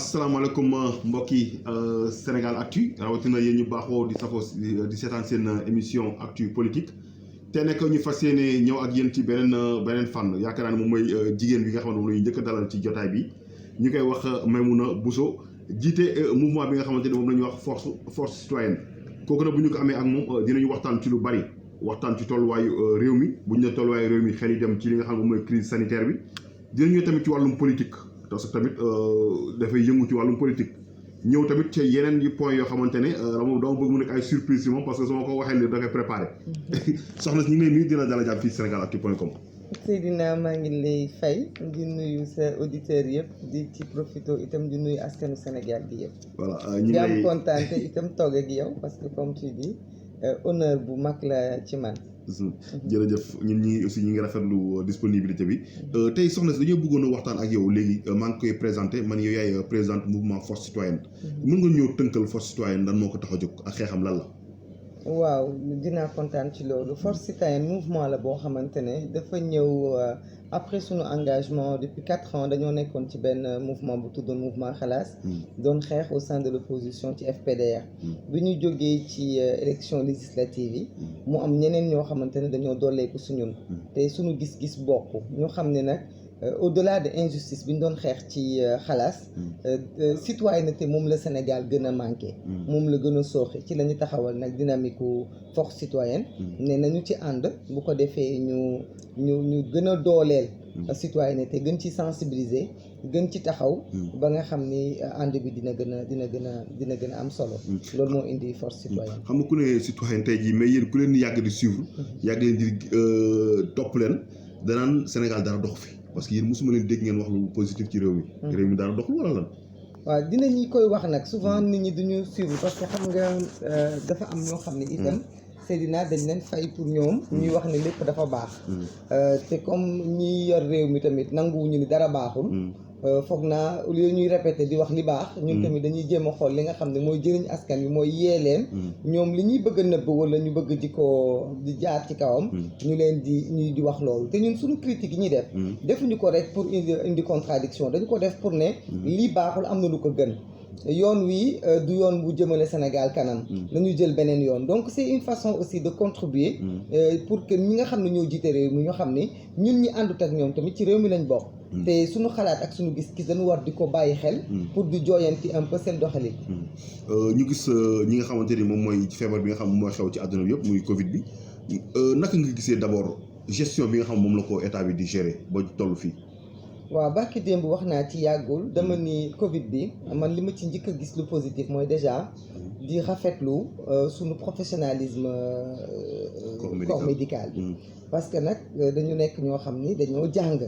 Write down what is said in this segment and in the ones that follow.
asalaamaaleykum mbokki Sénégal Actu rawatina yéen ñu baaxoo di safoo di seetaan seen émission actu politique te nekk ñu fas yéene ñëw ak yéen ci beneen fànn yaakaar naa ne moom mooy jigéen bi nga xam ne moom la ñu njëkk a dalal ci jotaay bi ñu koy wax Maimouna Bousso jiite mouvement bi nga xamante ne moom la ñuy wax force citoyenne kooku nag bu ñu ko amee ak moom dinañu waxtaan ci lu bari waxtaan ci tolluwaayu réew mi bu ñu ne tolluwaayu réew mi xel yi dem ci li nga xam ne moom mooy crise sanitaire bi dinañu tamit ci wàllum politique. parce que tamit dafay yëngu ci wàllum politique ñëw tamit ci yeneen yi point yoo xamante ne moom dama bëgg mu nekk ay surprise ci moom parce que su ma ko waxee léegi da koy préparé soxna si ñu ngi lay nuyu dina dala jàpp fii Sénégalactu.com. Seydina maa ngi lay fay di nuyu sa auditeurs yëpp di ci profito itam di nuyu askanu Sénégal bi yëpp. voilà ñu ngi di lay am kontaan te itam toog ak yow parce que comme tu dis honneur bu mag la ci man. jërëjëf ñun ñi aussi ñi ngi rafetlu disponibilité bi tey soxna si dañoo bëggoon a waxtaan ak yow léegi maa ngi koy présenté man yow yaay présidente mouvement force citoyenne mën nga ñëw tënkal force citoyenne lan moo ko tax a jóg ak xeexam lan la. waaw dinaa kontaan ci loolu force citoyenne mouvement la boo xamante ne dafa ñëw après sunu engagement depuis 4 ans dañoo nekkoon ci benn mouvement bu tuddoon mouvement Xalaas doon xeex au sein de l'opposition ci FPDR bi ñu jógee ci élection législative yi mu am ñeneen ñoo xamante ne dañoo dooleeku su ñun te suñu gis-gis bokk ñu xam ne nag au-delà de injustice bi ñu doon xeex ci Xalaas citoyenneté moom la Sénégal gën a manqué moom la gën a sooxe ci la ñu taxawal nag dynamique force citoyenne ne nañu ci ànd bu ko defee ñu gën a dooleel citoyenneté gën ci sensibiliser gën ci taxaw ba nga xam ni ànd bi dina gën a am solo loolu moo indi force citoyenne. xam nga ku ne citoyen tey jii mais yéen ku leen yàgg di suivre yàgg leen di topp leen danaan Sénégal dara dox fi parce que yéen mosuma leen dégg ngeen wax lu positif ci réew mi. réew mi dara doxul wala lan. waaw dinañu koy wax nag souvent nit ñi duñu suivre parce que xam nga dafa am ñoo xam ne itam Seydina dañ leen fay pour ñoom ñuy wax ne lépp dafa baax te comme ñi yor réew mi tamit nanguwuñu ni dara baaxul foog naa au lieu ñuy répété di wax li baax ñun tamit dañuy jéem a xool li nga xam ne mooy jëriñ askan wi mooy yee leen ñoom li ñuy bëgg a nëbb wala ñu bëgg di jaar ci kawam ñu leen ñuy di wax loolu te ñun suñu critique yi ñuy def defuñu ko rek pour indi contradiction dañu ko def pour ne lii baaxul am na lu ko gën yoon wi du yoon bu jëmale Sénégal kanam nañu jël beneen yoon donc c'est une façon aussi de contribuer pour que ñi nga xam ne ñoo jiite réew mi ñoo xam ni ñun ñi àndut ak ñoom tamit ci réew mi lañ bokk te suñu xalaat ak suñu gis-gis dañu war di ko bàyyi xel pour di jooyanti un peu seen doxalin ñu gis ñi nga xamante ni moom mooy feebar bi nga xam moom mooy xew ci àdduna bi yëpp muy Covid bi naka nga gisee d'abord gestion bi nga xam moom la ko état bi di gérer ba toll fii. waaw barki démb wax naa ci yàggul dama ni Covid bi man li ma ci njëkk a gis lu positif mooy déjà di rafetlu suñu professionnalisme corps médical bi parce que nag dañu nekk ñoo xam ni dañoo jàng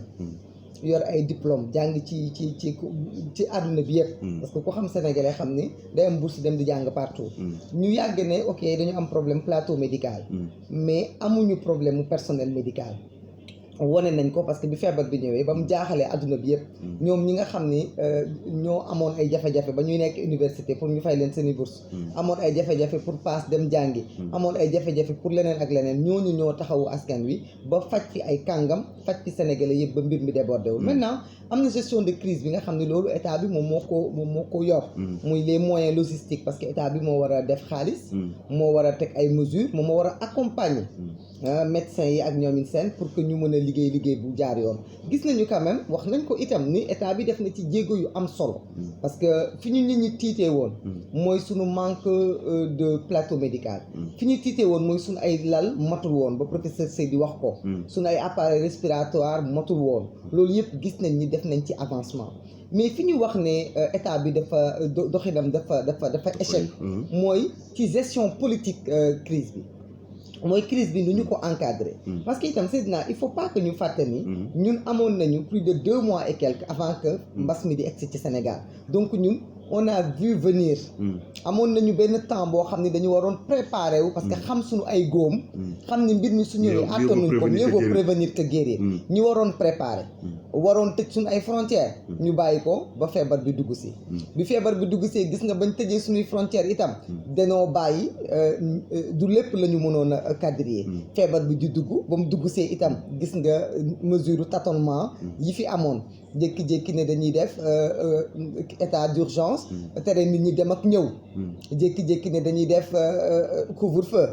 yor ay diplôme jàng ci àdduna bi yëpp parce que ku xam sénégalais xam ni day am bourse dem di jàng partout ñu yàgg ne ok dañu am problème plateau médical mais amuñu problème mu personnel médical wone nañ ko parce que bi feebar bi ñëwee ba mu jaaxalee adduna bi yëpp ñoom ñi nga xam ni ñoo amoon ay jafe-jafe ba ñuy nekk université pour ñu fay leen seeni bourse amoon ay jafe-jafe pour paas dem jàngi amoon ay jafe-jafe pour leneen ak leneen ñooñu ñoo taxawu askan wi ba faj fi ay kàngam faj fi sénégalais yëpp ba mbir mi débordé wul maintenant am na gestion de crise bi nga xam ne loolu état bi moom moo ko yor muy les moyens logistiques parce que état bi moo war a def xaalis moo war a teg ay mesures moom moo war a accompagner médecins yi ak ñoomin seen pour que ñu mën a liggéey bu jaar yoon gis nañu quand même wax nañ ko itam ni état bi def na ci jéego yu am solo parce que fi ñu nit ñi tiitee woon mooy suñu manque de plateau médical fi ñu tiitee woon mooy suñu ay lal matul woon ba professeur Seydi wax ko suñu ay appareil respiratoire matul woon loolu yëpp gis nañ ni def nañ ci avancement mais fi ñu wax ne état bi dafa doxinam dafa échec mooy ci gestion politique crise bi mooy crise bi nu ñu ko encadré parce que itam Seydina il faut pas que ñu fàtte ni ñun amoon nañu plus de 2 mois et quelques avant que mbas mi di egsi ci Sénégal donc ñun on a vu venir. amoon nañu benn temps boo xam ne dañu waroon préparer wu parce que xam suñu ay góom. xam ni mbir mi su ñëwee attanuñ ko mieux vaut prévenir que guérir. ñu waroon préparer. waroon tëj suñu ay frontières. ñu bàyyi ko ba feebar bi dugg si. bi feebar bi dugg see gis nga bañ tëjee suñuy frontières itam. dañoo bàyyi du lépp la ñu mënoon a quadriller. feebar bi di dugg ba mu dugg see itam gis nga mesure tâtonnement yi fi amoon. jékki-jékki ne dañuy def état d'urgence tere nit ñi dem ak ñëw jékki-jékki ne dañuy def couvre-feu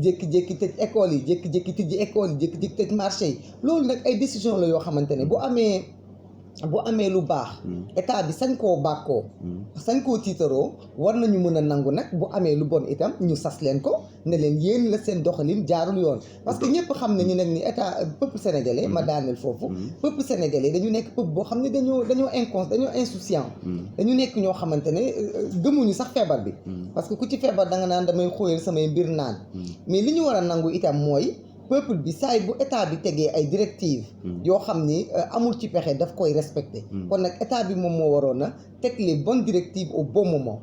jékki-jékki tëj école yi jékki-jékki tëj école yi jékki-jékki tëj marché yi loolu nag ay décision la yoo xamante ne bu amee lu baax état bi sañ koo bàkkoo sañ koo tiitaroo war nañu mën a nangu nag bu amee lu bon itam ñu sas leen ko ne leen yéen la seen doxalin jaarul yoon parce que ñëpp xam nañu nag ni état peuple sénégalais ma daaneel foofu peuple sénégalais dañu nekk peuple boo xam ne dañoo insouciant dañu nekk ñoo xamante ne gëmuñu sax feebar bi parce que ku ci feebar da nga naan damay xóoyal samay mbir naan mais li ñu war a nangu itam mooy peuple bi saay bu état bi tegee ay directives yoo xam ni amul ci pexe daf koy respecté kon nag état bi moom moo waroon na teg les bonnes directives au bon moment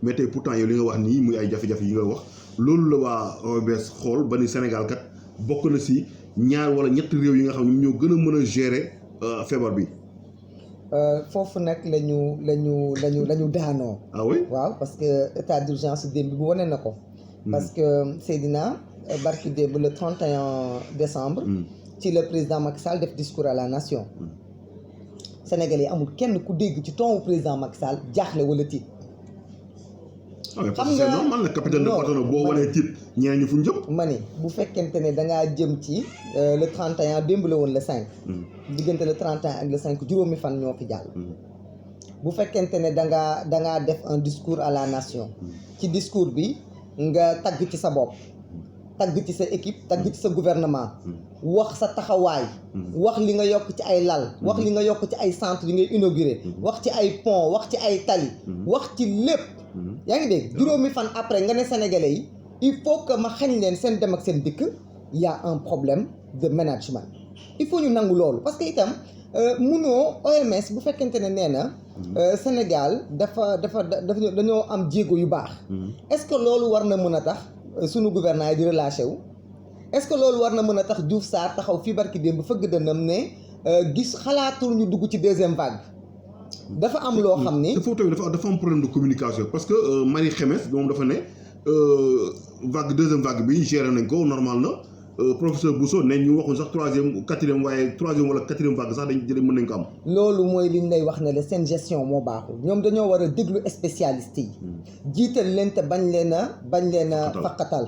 mais tey pourtant yow li nga wax nii muy ay jafe-jafe yi nga wax loolu la waa OMS xool ba ni Sénégal kat bokk na si ñaar wala ñetti réew yi nga xam ne ñoo gën a mën a gérer feebar bi foofu nag lañu daanoo ah oui waaw parce que état d'urgence démb bi wane na ko parce que Seydina barki démb le 31 décembre ci le président Macky Sall def discours à la nation Sénégalais yi amul kenn ku dégg ci ton président Macky Sall jaaxle wala tiit xam nga c'est normal nag capitaine de bateau boo wanee tiit ñeneen ñi fu ñu jëm ma ni bu fekkente ne dangaa jëm ci le 31 démb la woon le 5 diggante le 31 ak le 5 juróomi fan ñoo fi jàll bu fekkente ne dangaa def un discours à la nation ci discours bi nga tagg ci sa bopp tagg ci sa équipe tagg ci sa gouvernement wax sa taxawaay wax li nga yokk ci ay lal wax li nga yokk ci ay centre yi ngay inauguré wax ci ay pont wax ci ay tali wax ci lépp yaa ngi dégg juróomi fan après nga ne sénégalais yi il faut que ma xañ leen seen dem ak seen dikk y a un problème de management il faut ñu nangu loolu parce que itam munoo OMS bu fekkente ne nee na Sénégal dañoo am jéego yu baax est-ce que loolu war na mën a tax sunu gouvernement yi di relâché wu est-ce que loolu war na mën a tax Diouf Sarr taxaw fii barki démb fëgg dënnam ne gis xalaatul ñu dugg ci deuxième vague dafa am loo xam ni foofu tamit dafa am problème de communication parce que Marie Khemesse moom dafa ne deuxième vague bi géré nañ ko normal na professeur Bousso ne ñu waxul sax troisième wala quatrième vague sax dañ mën nañ ko am loolu mooy liñ lay wax ne la seen gestion moo baaxul ñoom dañoo war a déglu spécialistes yi jiital leen te bañ leen a faqatal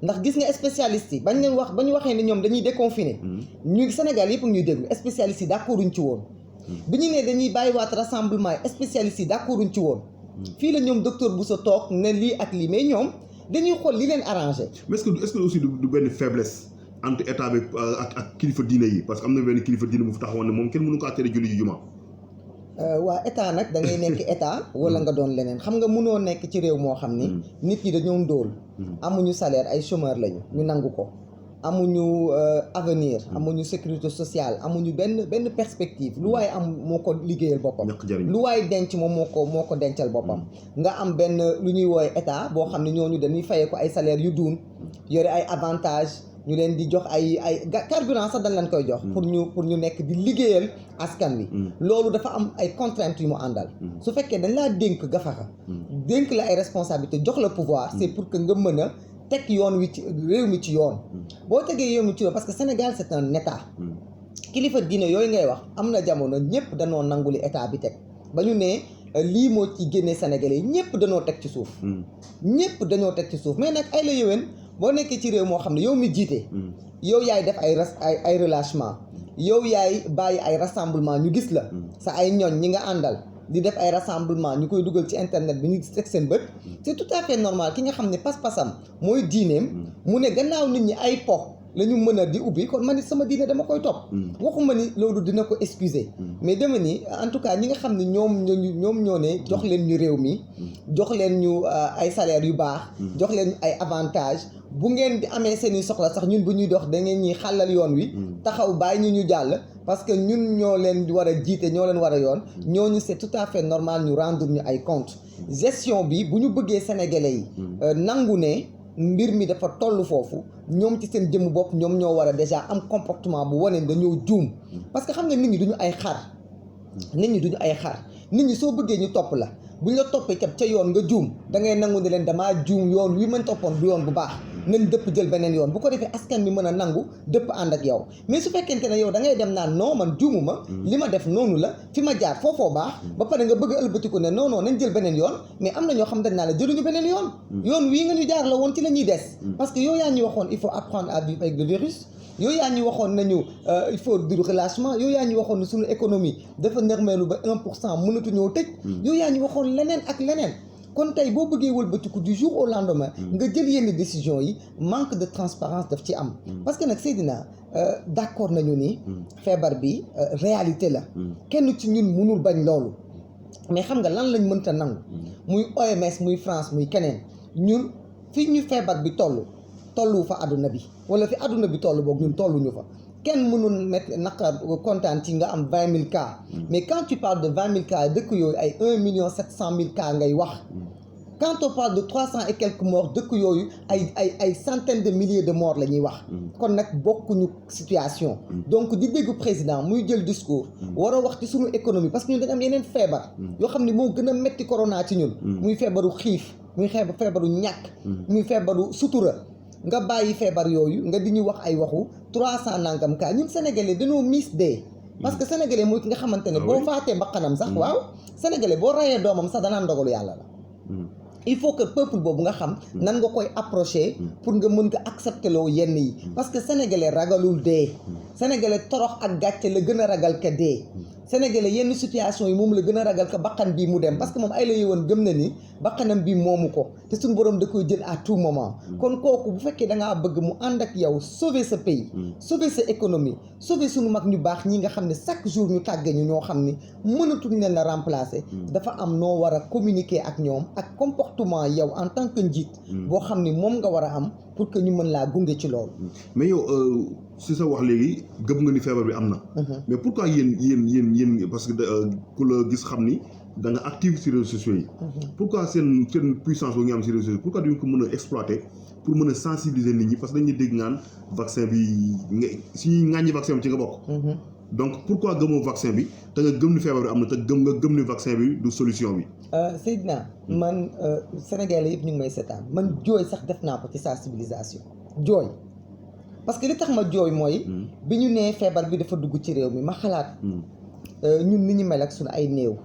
ndax gis nga spécialistes yi bañ leen wax ba ñu waxee ne ñoom dañuy déconfiné ñu Sénégal yëpp ñuy déglu spécialistes yi d'accorduñ ci woon bi ñu ne dañuy bàyyiwaat rassemblement yi spécialistes yi d'accorduñ ci woon fii la ñoom docteur Bousso toog ne lii ak lii mais ñoom dañuy xool li leen arrangé. mais est-ce que aussi du benn faiblesse entre état bi ak kilifa diine yi parce que am na benn kilifa diine bu fi taxawoon ne moom kenn mënu kaa tere julli ji juma. waa état nag da ngay nekk état wala nga doon leneen xam nga mënoo nekk ci réew moo xam ni. nit ñi dañoo ndóol. amuñu salaire ay chômeurs lañu ñu nangu ko. amuñu avenir amuñu sécurité sociale amuñu benn perspective lu waaye am moo ko liggéeyal boppam lu waaye denc moom moo ko dencal boppam nga am benn lu ñuy woowe état boo xam ne ñooñu dañuy fayee ko ay salaires yu duun yore ay avantages ñu leen di jox ay carburant sax dañ leen koy jox pour ñu nekk di liggéeyal askan wi loolu dafa am ay contraintes yu mu àndal su fekkee dañ laa dénk gafaxa dénk la ay responsabilités jox la pouvoir c'est pour que nga mën a teg yoon wi ci réew mi ci yoon boo tegee yoon wi ci yoon parce que Sénégal c'est un état kilifa diine yooyu ngay wax am na jamono ñëpp danoo nanguli état bi teg ba ñu ne lii moo ci génnee Sénégalais yi ñëpp danoo teg ci suuf ñëpp dañoo teg ci suuf mais nag ay la yëwén boo nekkee ci réew moo xam ne yow mi jiite yow yaay def ay relâchement yow yaay bàyyi ay rassemblement ñu gis la sa ay ñoñ ñi nga àndal di def ay rassemblement ñu koy dugal ci internet bi ñu gis teg seen bët c'est tout à fait normal ki nga xam ne pas-pasam mooy diineem mu ne gannaaw nit ñi ay po la ñu mën a di ubbi kon man it sama diine dama koy topp waxuma ni loolu dina ko excuser mais dama ni en tout cas ñi nga xam ne ñoom ñoo ne jox leen ñu réew mi jox leen ñu ay salaire yu baax jox leen ñu ay avantages bu ngeen di amee seeni soxla sax ñun bu ñuy dox da ngeen ñuy xàllal yoon wi taxaw bàyyi ñu jàll parce que ñun ñoo leen war a jiite ñoo leen war a yoon ñooñu c'est tout à fait normal ñu rendre ñu ay compte gestion bi bu ñu bëggee sénégalais yi nangu ne mbir mi dafa toll foofu ñoom ci seen jëmm bopp ñoom ñoo war a déjà am comportement bu wane dañoo juum parce que xam nga nit ñi duñu ay xar nit ñi soo bëggee ñu topp la bu ñu la toppee ca yoon nga juum da ngay nangu ne leen damaa juum yoon wi mañ toppoon du yoon bu baax nañ dëpp jël beneen yoon bu ko defee askan bi mën a nangu dëpp ànd ak yow mais su fekkente ne yow da ngay dem naan non man juumuma li ma def noonu la fi ma jaar foofoo baax ba pare nga bëgg a ëlbatiku ne non nañ jël beneen yoon mais am na ñoo xam dañ naa la jëluñu beneen yoon wii nga ñu jaar la woon ci la ñuy des parce que yow yaa ñu waxoon il faut apprendre à vivre avec le virus yow yaa ñu waxoon nañu il faut du relâchement yow yaa ñu waxoon ne suñu économie dafa nërmeelu ba 1% mënatuñoo tëj yow yaa ñu waxoon leneen ak leneen kon tey boo bëggee wëlbatiku du jour au lendemain nga jël yenn décision yi manque de transparence daf ci am parce que nag Seydina d'accord nañu ni feebar bi réalité la kenn ci ñun mënul bañ loolu mais xam nga lan lañ mënta nangu muy OMS muy France muy keneen ñun fi ñu feebar bi tollu fa àdduna bi wala fi àdduna bi toll boog ñun tolluñu fa kenn mënul mettre naqar kontaan ci nga am 20 000 cas mais quand tu parles de 20 000 cas dëkk yooyu ay 1 700 000 cas ngay wax quand on parle de 300 et quelques morts dëkk yooyu ay centaines de milliers de morts la ñuy wax kon nag bokkuñu situation donc di dégg président muy jël discours war a wax ci suñu économie parce que ñun dañu am yeneen feebar yoo xam ne moo gën a metti corona ci ñun muy feebaru xiif muy feebaru ñàkk muy feebaru sutura nga bàyyi feebar yooyu nga di ñu wax ay waxu 300 nangam cas ñun sénégalais dañoo miis dee parce que sénégalais mooy ki nga xamante ne boo faatee mbaqanam sax waaw sénégalais boo rayee doomam sax danaan ndogalu yàlla la il faut que peuple boobu nga xam nan nga koy approcher pour nga mën ko accepter loo yenn yi parce que sénégalais ragalul dee sénégalais torox ak gàcce la gën a ragal ka dee sénégalais yenn situation yi moom la gën a ragal ka bakkan bii mu dem parce que moom ay la yowoon gëm na ni bakkanam bi moomu ko te suñu borom da koy jël à tout moment kon kooku bu fekkee da ngaa bëgg mu ànd ak yow sauver sa pays sauver sa économie sauver suñu mag ñu baax ñi nga xam ne chaque jour ñu tàgge ñu ñoo xam ni mënatuñ leen la remplacer dafa am noo war a communiquer ak ñoom ak comportement yow en tant que njiit boo xam ni moom nga war a am pour que ñu mën laa gunge ci loolu mais yow si sa wax léegi gëm nga ni feebar bi am na mais pourquoi yéen parce que ku la gis xam ni da nga active ci réseaux sociaux yi pourquoi seen puissance boobu nga am ci réseaux sociaux pourquoi duñ ko mën a exploiter pour mën a sensibiliser nit ñi parce que dañuy dégg naan vaccin bi nga si ñuy ŋàññi vaccin bi ci nga bokk donc pourquoi gëmoo vaccin bi te nga gëm ni feebar bi am na te gëm ni vaccin bi du solution bi Seydina man Sénégalais yëpp ñu ngi may seetaan man jooy sax def naa ko ci sensibilisation jooy parce que li tax ma jooy mooy bi ñu nee feebar bi dafa dugg ci réew mi ma xalaat ñun ni ñu mel ak suñu ay néew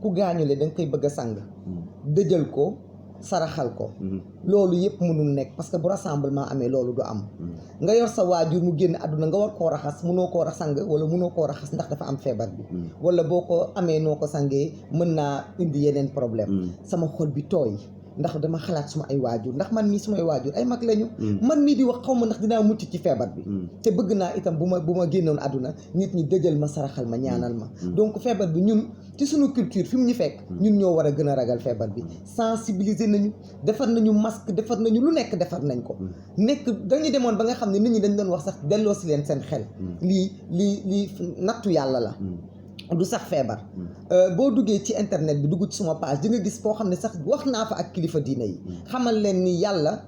ku gaañule da nga koy bëgg a sang dëjal ko saraxal ko loolu yëpp mënul nekk parce que bu rassemblement amee loolu du am nga yor sa waajur mu génn àdduna nga war koo raxas mënoo koo sang wala mënoo koo raxas ndax dafa am feebar bi wala boo ko amee noo ko sangee mën naa indi yeneen problème sama xol bi tooy ndax dama xalaat suma ay waajur ndax man mii sumay waajur ay mag lañu man mii di wax xaw ma ndax dinaa mucc ci feebar bi te bëgg naa itam bu ma génnoon àdduna nit ñi dëjal ma saraxal ma ñaanal ma donc feebar bi ñun ci suñu culture fi mu ñu fekk ñun ñoo war a gën a ragal feebar bi sensibiliser nañu defar nañu masque defar nañu lu nekk defar nañ ko nekk dañu demoon ba nga xam ne nit ñi dañ doon wax sax delloo si leen seen xel lii nattu yàlla la du sax feebar boo duggee ci internet bi dugg ci suma page di nga gis foo xam ne sax wax naa fa ak kilifa diine yi xamal leen ni yàlla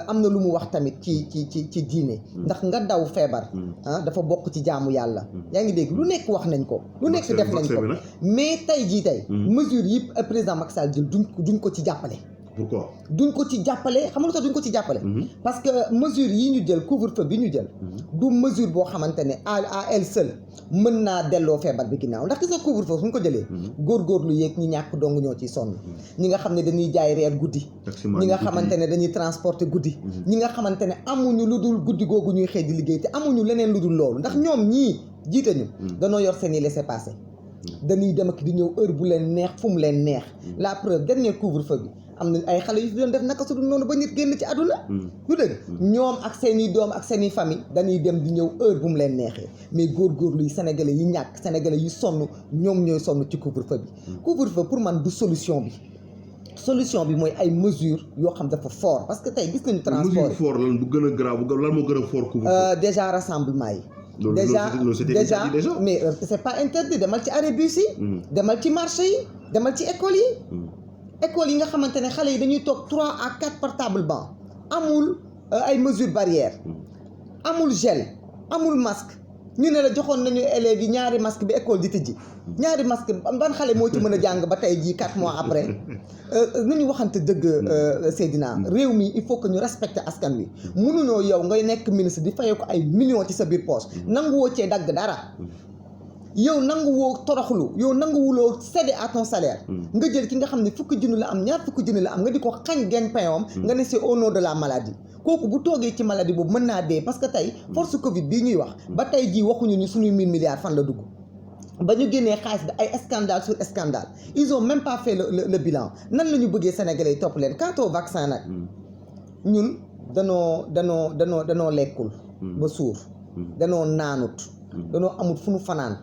am na lu mu wax tamit ci diine ndax nga daw feebar dafa bokk ci jaamu yàlla yaa ngi dégg lu nekk wax nañ ko lu nekk def nañ ko mais tey mesure yi président Macky Sall jël duñ ko ci jàppale pourquoi duñ ko ci jàppale xam nga lu tax duñ ko ci jàppale parce que mesure yi ñu jël couvre-feu bi ñu jël du mesure boo xamante ne à elle seule mën naa delloo feebar bi ginnaaw ndax gis nga couvre-feu suñ ko jëlee góorgóorlu yeeg ñi ñàkk dong ñoo ciy sonn ñi nga xam ne dañuy jaay reer guddi ñi nga xamante ne dañuy transporter guddi ñi nga xamante ne amuñu lu dul guddi googu ñuy xëy di liggéey te amuñu leneen lu dul loolu ndax ñoom ñii jiite ñu danoo yor seen i laissez-passer dañuy dem ak di ñëw heure bu leen neex fu mu leen neex la preuve dernier couvre-feu bi am na ay xale yu fi doon def naka su dul noonu ba nit génn ci àdduna lu dëgg ñoom ak seen i doom ak seen i famille dañuy dem di ñëw heure bu mu leen neexee mais góorgóorlu yi sénégalais yi ñàkk sénégalais yi sonn ñoom ñooy sonn ci couvre-feu bi couvre-feu pour man du solution bi mooy ay mesures yoo xam dafa fort parce que tey gis nañu transport mesure fort lan bu gën a grave lan moo gën a fort couvre-feu déjà rassemblement yi déjà mais c'est pas interdit demal ci arrêt bus yi. demal ci marché yi demal ci école yi. école yi nga xamante ne xale yi dañuy toog 3 à 4 par table banc amul ay mesures barrières amul gel amul masque ñu ne la joxoon nañu élèves yi ñaari masque bi école di tëjji ñaari masque ban xale moo ci mën a jàng ba tey jii 4 mois après nu ñu waxante dëgg Seydina réew mi il faut que ñu respecter askan wi mënuñoo yow ngay nekk ministre di fayee ko ay millions ci sa biir poche nanguwoo cee dagg dara yow nanguwoo toroxlu yow nanguwuloo céder à ton salaire nga jël ki nga xam ne fukki junni la am ñaar fukki junni la am nga di ko xañ gagne-pain nga ne c'est au nom de la maladie kooku bu toogee ci maladie boobu mën naa dee parce que tey force Covid bii ñuy wax ba tey jii waxuñu ni suñuy 1000 milliards fan la dugg ba ñu génnee xaalis bi ay scandale sur scandale ils ont même pas fait le bilan nan la ñu bëggee Sénégalais yi topp leen quant au vaccin nag ñun danoo lekkul ba suur danoo naanut danoo amul fu nu fanaan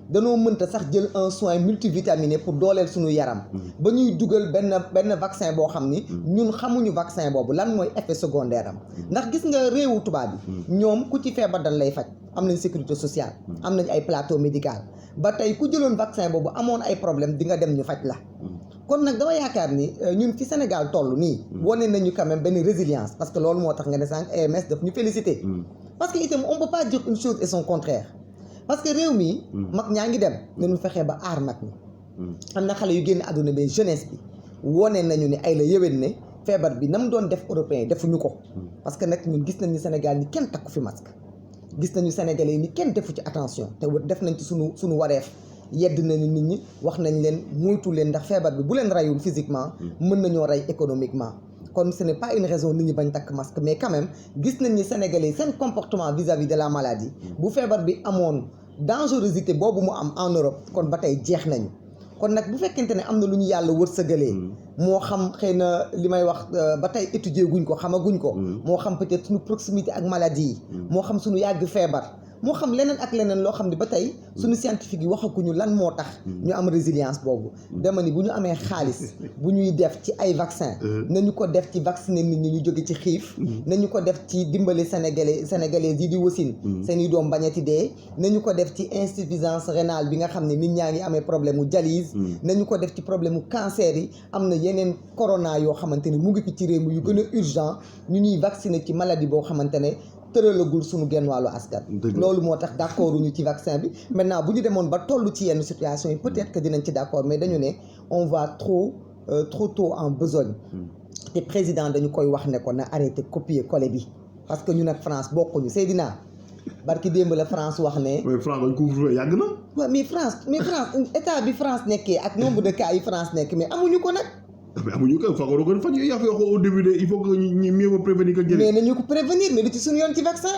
danoo mënta sax jël un soin multivitaminé pour dooleel suñu yaram ba ñuy dugal benn vaccin boo xam ni ñun xamuñu vaccin boobu lan mooy effet secondaire am ndax gis nga réewu tubaab bi ñoom ku ci feebar dañ lay faj am nañ sécurité sociale am nañ ay plateau médical ba tey ku jëloon vaccin boobu amoon ay problème di nga dem ñu faj la kon nag dama yaakaar ni ñun fi Sénégal toll nii wane nañu quand même benn résilience parce que loolu moo tax nga ne sànq AMS daf ñu féliciter parce que itam on peut pas dire une chose et son contraire parce que réew mi mag ñaa ngi dem nañu fexee ba aar mag ñi am na xale yu génn àdduna bi jeunesse bi wone nañu ni ay la yëwén ne feebar bi na mu doon def européen defuñu ko parce que nag ñun gis nañ ni Sénégal ni kenn takku fi masque gis nañu Sénégalais yi ni kenn defu ci attention te def nañ ci suñu wareef yedd nañu nit ñi wax nañ leen moytu leen ndax feebar bi bu leen rayul physiquement mën nañoo rey économiquement kon ce n'est pas une raison nit ñi bañ takk masque mais quand même gis nañ ni Sénégalais yi seen comportement vis-à-vis de la maladie bu feebar bi amoon dangerosité boobu mu am en Europe kon ba tey jeex nañu kon nag bu fekkente ne am na lu ñu yàlla wërsëgalee moo xam xëy na li may wax ba tey étudier guñ ko xamaguñ ko moo xam peut-être suñu proximité ak maladie yi moo xam suñu yàgg feebar moo xam leneen ak leneen loo xam ne ba tey suñu scientifique yi waxaguñu lan moo tax ñu am résilience boobu dama ni bu ñu amee xaalis bu ñuy def ci ay vaccin nañu ko def ci vacciner nit ñi ñu jóge ci xiif nañu ko def ci dimbali sénégalais yi di wasin seen i doom bañati dee nañu ko def ci insuffisance rénale bi nga xam ne nit ñaa ngi amee problème mu dialyse nañu ko def ci problème mu cancer yi am na yeneen corona yoo xamante ne mu ngi fi ci réew mi yu gën a urgent ñu ñuy vacciner ci maladie boo xamante ne tëralagul suñu genn wàllu askan loolu moo tax d'accord uñu ci vaccin bi maintenant bu ñu demoon ba toll ci yenn situation yi peut-être que dinañ ci d'accord mais dañu ne on va trop tôt en besogne te président dañu koy wax ne ko na arrêté copier coller bi parce que ñun ak France bokkuñu Seydina barki démb la France wax ne mais France bañ couvre-feu yàgg na waaw mais France état bi France nekkee ak nombre de cas yi France nekk mais amuñu ko nag mais amuñu ko fagaru ko faj yaa fi wax au début de il faut que ñu mieux vaut prévenir que guérir mais nañu ko prévenir mais lu ci suñu yoon ci vaccin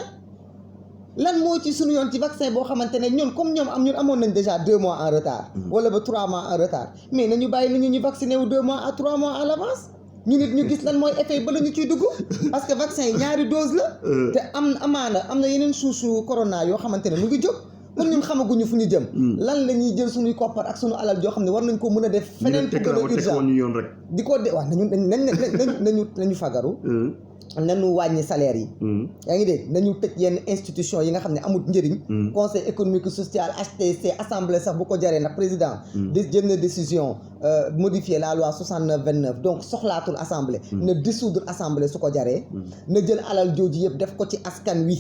lan moo ci suñu yoon ci vaccin boo xamante ne ñun comme ñun amoon nañ déjà 2 mois en retard wala ba 3 mois en retard mais nañu bàyyi nit ñi ñu vacciné wu 2 mois à 3 mois à l'avance ñu nit ñu gis lan mooy effet ba la ñu ciy dugg parce que vaccin yi ñaari dose la te am na yeneen suusu corona yoo xamante ne mu ngi jóg kon ñun xamaguñu fu ñu jëm lan la ñuy jël suñuy koppar ak suñu alal joo xam ne war nañ ko mën a def feneen pour gën a urgent di ko de waaw nañu fagaru nañu wàññi salaire yi yaa ngi dégg nañu tëj yenn institution yi nga xam ne amul njëriñ conseil économique et social HTC assemblée sax bu ko jaree nag président jël na décision modifier la loi 69-29 donc soxlaatul assemblée na dissoudre assemblée su ko jaree na jël alal jooju yëpp def ko ci askan wi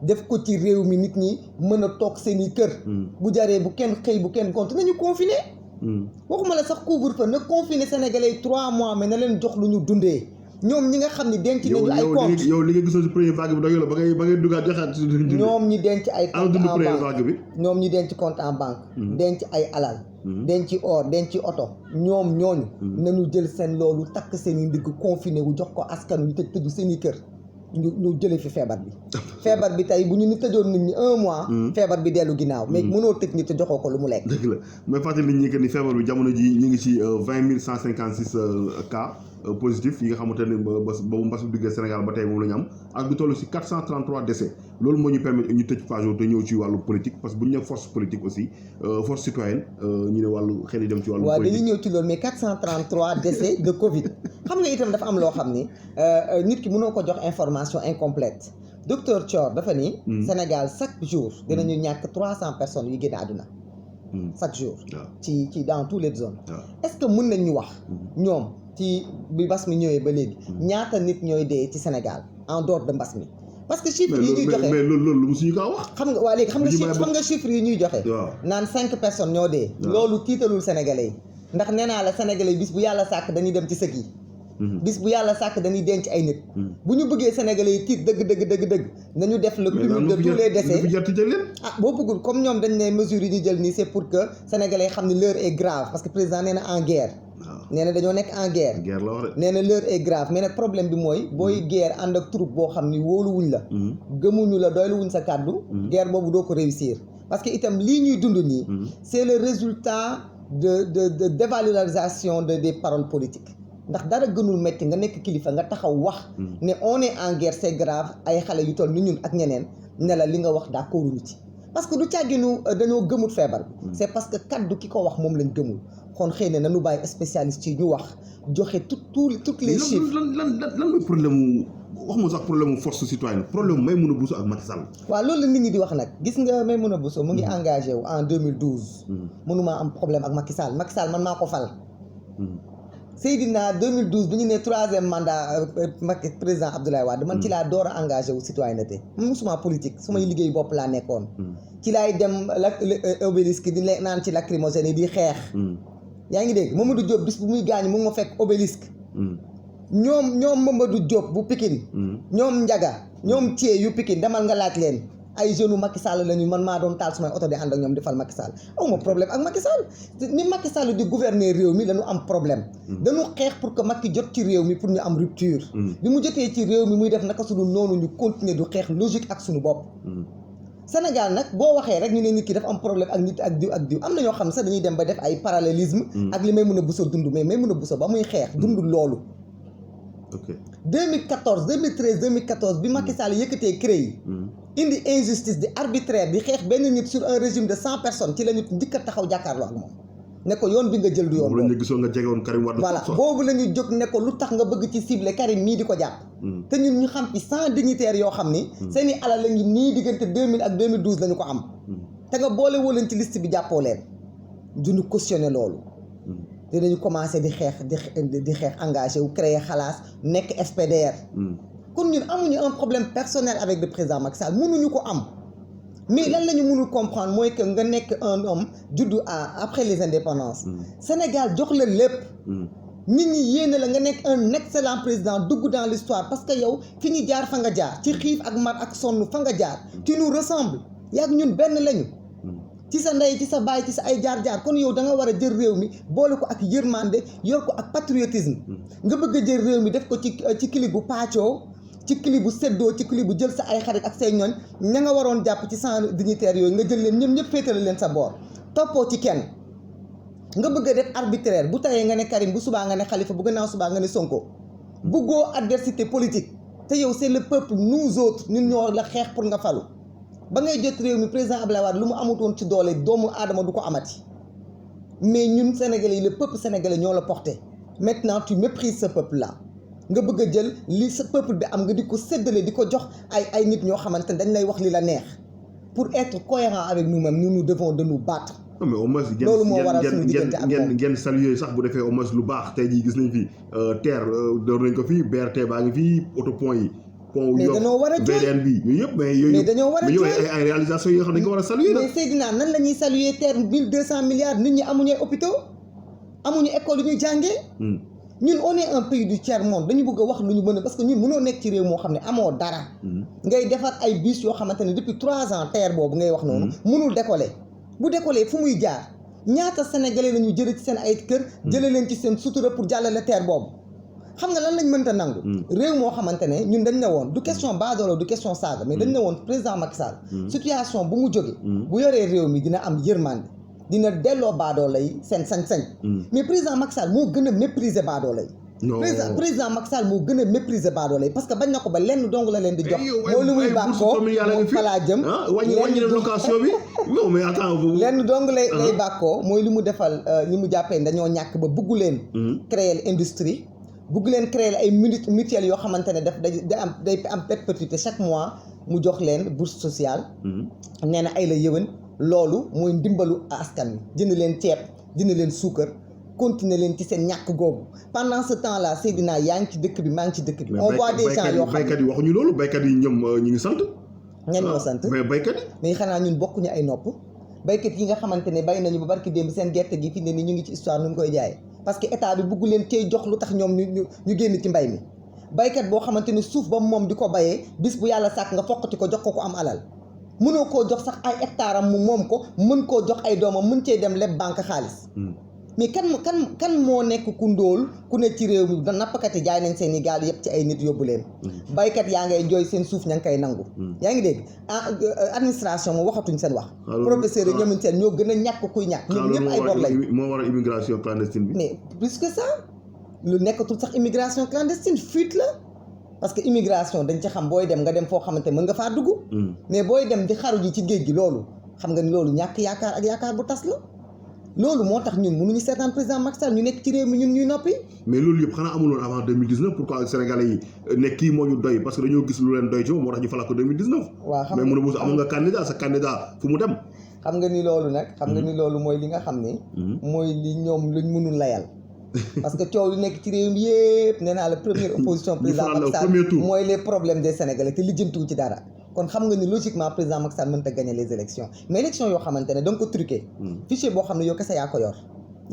def ko ci réew mi nit ñi mën a toog seen i kër bu jaree bu kenn xëy bu kenn gont nañu confiné waxuma la sax couvre-feu na confiné sénégalais 3 mois mais na leen jox lu ñu dundee ñoom ñi nga xam ne denc nañu ay compte yow li nga gisoon si première vague bi doy la ba ngay dugaat joxaat ñoom ñi denc ay compte en banque ñoom ñi denc compte en banque denc ay alal denc or denc oto ñoom ñooñu nañu jël seen loolu takk seen i ndigg confiné wu jox ko askan wi tëj tëju seen i kër ñu jëlee fi feebar bi feebar bi tey bu ñu ni tëjoon nit ñi 1 mois feebar bi dellu ginnaaw mais mënoo tëj nit te joxoo ko lu mu lekk dëgg la mais fàttali nit ñi que ni feebar bi jamono ji ñu ngi ci 20 156 cas positif yi nga xamante ne boobu mbas bu duggee Sénégal ba tey moom la ñu am ak du toll ci 433 décès loolu moo ñu permettre ñu tëj page te ñëw ci wàllu politique parce que bu ñu nee force politique aussi force citoyenne ñu ne wàllu xel yi dem ci wàllu politique. waaw dañuy ñëw ci loolu mais 433 décès de Covid xam nga itam dafa am loo xam ni nit ki mënoo ko jox information incomplète docteur Thior dafa ni Sénégal chaque jour dinañu ñàkk 300 personnes yu génn àdduna chaque jour ci dans toutes les zones est-ce que mën nañ ñu wax ñoom ci bi mbas mi ñëwee ba léegi ñaata nit ñooy dee ci Sénégal en dehors de mbas mi parce que chiffres yi ñuy joxe mais loolu musuñu kaa wax xam nga waa léegi xam nga chiffres yi ñuy joxe naan 5 personnes ñoo dee loolu tiitalul sénégalais yi ndax nee naa la sénégalais yi bis bu yàlla sàkk dañuy dem ci sëg yi bis bu yàlla sàkk dañuy denc ay nit bu ñu bëggee sénégalais yi tiit dëgg nañu def le cumul de tous les décès boo bëggul comme ñoom dañ ne mesures yi ñu jël nii c'est pour que sénégalais yi xam ne l'heure est grave parce que président nee na en guerre nee na dañoo nekk en guerre nee na l'heure est grave mais nag problème bi mooy booy guerre ànd ak troupe boo xam ni wóoluwuñ la gëmuñu la doyluwuñ sa kàddu guerre boobu doo ko réussir parce que itam lii ñuy dund nii c'est le résultat de dévalorisation des paroles politiques ndax dara gënul métti nga nekk kilifa nga taxaw wax ne on est en guerre c'est grave ay xale yu toll ni ñun ak ñeneen ne la li nga wax d'accorduñu ci parce que du càgginu dañoo gëmut feebar bi c'est parce que kaddu ki ko wax moom lañ gëmul kon xëy na nañu bàyyi spécialiste yi ñu wax joxe toutes les chiffres lan mooy problème wax ma sax problème force citoyenne problème Maïmouna Bousso ak Macky Sall waaw loolu la nit ñi di wax nag gis nga Maïmouna Bousso mu ngi engagé wu en 2012 mënumaa am problème ak Macky Sall man maa ko fal Seydina 2012 bi ñu ne troisième mandat Macky président Abdoulaye Wade man ci laa door a engagé wu citoyenneté man musuma politique su may liggéey bopp laa nekkoon ci laay dem obélisque di naan ci lacrymogène yi di xeex yaa ngi dégg Mamadou Diop bis bu muy gaañ mu ngi ma fekk obélisque ñoom Mamadou Diop bu Pikine ñoom Ndiaga ñoom Thié yu Pikine demal nga laaj leen ay jeunes u Macky Sall lañu man maa doon taal sumay oto di ànd ak ñoom di fal Macky Sall awma problème ak Macky Sall ni Macky Sall di gouverner réew mi lañu am problème dañu xeex pour que Macky jot ci réew mi pour ñu am rupture bi mu jotee ci réew mi muy def naka suñu noonu ñu continuer du xeex logique ak suñu bopp Sénégal nag boo waxee rek ñu ne nit ki dafa am problème ak nit ak diw am na ñoo xam sax dañuy dem ba def ay parallélisme ak li Maïmouna Bousso dund mais Maïmouna Bousso ba muy xeex dund loolu 2014 bi Macky Sall yëkkatee CREI yi indi injustice di arbitraire di xeex benn nit sur un régime de 100 personnes ci la ñu njëkk a taxaw jàkkaarloo ak moom ne ko yoon bi nga jël du yoon boobu la gisoon nga jege woon Karim Wade voilà boobu la ñu jóg ne ko lu tax nga bëgg ci cibler Karim mii di ko jàpp te ñun ñu xam ci 100 dignitaires yoo xam ni seeni alal la ngi nii diggante 2000 ak 2012 la ñu ko am te nga boole woo leen ci liste bi jàppoo leen duñu cautionné loolu dinañu commencé di xeex engagé wu créer xalaas nekk SPDR kon ñun amuñu un problème personnel avec le président Macky Sall mënuñu ko am mais lan la ñu mënul comprendre mooy que nga nekk un homme juddu après les indépendances Sénégal jox la lépp nit ñi yéene la nga nekk un excellent président dugg dans l'histoire parce que yow fi ñu jaar fa nga jaar ci xiif ak mar ak sonn fa nga jaar tu nous ressembles yaag ñun benn lañu ci sa ndey ci sa baay ci sa ay jaar-jaar kon yow da nga war a jël réew mi boole ko ak yërmande yor ko ak patriotisme nga bëgg a jël réew mi def ko ci clip bu paccoo ci clip bu seddoo ci clip bu jël sa ay xarit ak say ñooñ ña nga waroon jàpp ci 100 dignitaires yooyu nga jël leen ñëpp féetale leen sa boor toppoo ci kenn nga bëgg a def arbitraire bu tayee nga ne Karim bu subaa nga ne Khalifa bu gannaaw subaa nga ne Sonko bëggoo adversité politique te yow c'est le peuple nous autres ñun ñoo la xeex pour nga falu ba ngay jot réew mi président Abdoulaye Wade lu mu amutoon ci doole doomu aadama du ko amati mais ñun Sénégalais yi le peuple sénégalais ñoo la porté maintenant tu méprises ce peuple là nga bëgg a jël li sa peuple bi am nga di ko séddale di ko jox ay nit ñoo xamante ne dañ lay wax li la neex pour être cohérent avec nous-mêmes nous devons de nous battre. non mais au moins loolu moo waral suñu diggante ak moom ngeen saluer sax bu defee au moins lu baax tey jii gis nañ fi terre door nañ ko fii BRT baa ngi fii autopont yi. mais dañoo war a jooy VDN bi yooyu yëpp mais dañoo war a jooy ay réalisation yoo xam ne dañ ko war a saluer mais Seydina nan la ñuy saluer terre 1200 milliards nit ñi amuñu ay hôpitaux amuñu école yu ñuy jàngee. ñun on est un pays du tiers monde dañu bëgg a wax lu ñu mën a parce que ñun mënoo nekk ci réew moo xam ne amoo dara. ngay defar ay bus yoo xamante ne depuis 3 ans terre boobu ngay wax noonu. mënul décoller bu décoller fu muy jaar ñaata sénégalais la ñu jëlee ci seen ay kër. jëlee leen ci seen sutura pour jàllale terre boobu. xam nga lan lañ mënta nangu. réew moo xamante ne ñun dañ ne woon du question baadoolo du question saaga mais dañ ne woon président Macky Sall. situation bu mu jógee. bu yoree réew mi dina am yërmande. dina delloo baadoola yi seen sañ-sañ. mais président Macky Sall moo gën a mépriser baadoola yi. président Macky Sall moo gën a mépriser baadoola yi parce que bañ na ko ba lenn dong la leen di jox. moo lu muy bàkkoo moom falaa jëm. wàññi location bi non mais attends. lenn dong lay bàkkoo mooy li mu defal li mu jàppee dañoo ñàkk ba bugg leen. créer industrie. bugg leen créer ay mutuelles yoo xamante ne day am perpétuité chaque mois mu jox leen bourse sociale. nee na ay la yëwan loolu mooy ndimbalu askan wi jënd leen ceeb jënd leen suukar continuer leen ci seen ñàkk googu pendant ce temps là Seydina yaa ngi ci dëkk bi maa ngi ci dëkk bi. on voit des gens yoo xam ne baykat yi waxuñu loolu baykat yi ñoom ñu ngi sant. ñenn ñoo sant mais baykat yi. mais xanaa ñun bokkuñu ay nopp baykat yi nga xamante ne bay nañu ba barki démb seen gerte gi fi ne ni ñu ngi ci histoire nu mu koy jaayee parce que état bi bugg leen cee jox lu tax ñoom ñu génn ci mbay mi baykat boo xamante ne suuf ba moom di ko bayee bis bu yàlla sàkk nga foqati ko jox ko am alal mënoo koo jox sax ay hectare am mu moom ko mën koo jox ay doomam mën cee dem leb banque xaalis. mais kan moo nekk ku ndóol ku ne ci réew mi da nappkat yi jaay nañ seen i gaal yëpp ci ay nit yóbbu leen. baykat yaa ngay jooy seen suuf ña ngi koy nangu. yaa ngi dégg administration moom waxatuñ seen wax. professeur yi ñoom seen ñoo gën a ñàkk kuy ñàkk. ñoom ñëpp ay bor lañ moo waral immigration clandestine bi. mais plus que ça lu nekkatul sax immigration clandestine fuite la parce que immigration dañ ci xam booy dem nga dem foo xamante mën nga faa dugg. mais booy dem di xaru ji ci géej gi loolu xam nga ni loolu ñàkk yaakaar ak yaakaar bu tas la. loolu moo tax ñun mënuñu seetaan président Macky Sall ñu nekk ci réew mi ñun ñuy noppi. mais loolu yëpp xanaa amuloon avant 2019 pourquoi Sénégalais yi nekk kii moo ñu doy parce que dañoo gis lu leen doy ci moom moo tax ñu falaa ko 2019. waaw xam nga mais mu ne Moussa amoon nga candidat sa candidat fu mu dem. xam nga ni loolu nag. xam nga ni loolu mooy li nga xam ni. mooy li ñoom luñ mënul layal. parce que coow lu nekk ci réew mi yëpp nee naa la première opposition président Macky Sall mooy les problèmes des Sénégalais te lijjantiwu ci dara. kon xam nga ni logiquement président Macky Sall mënta gagner les élections mais élections yoo xamante ne da nga ko truqué. fichier boo xam ne yow kese yaa ko yor.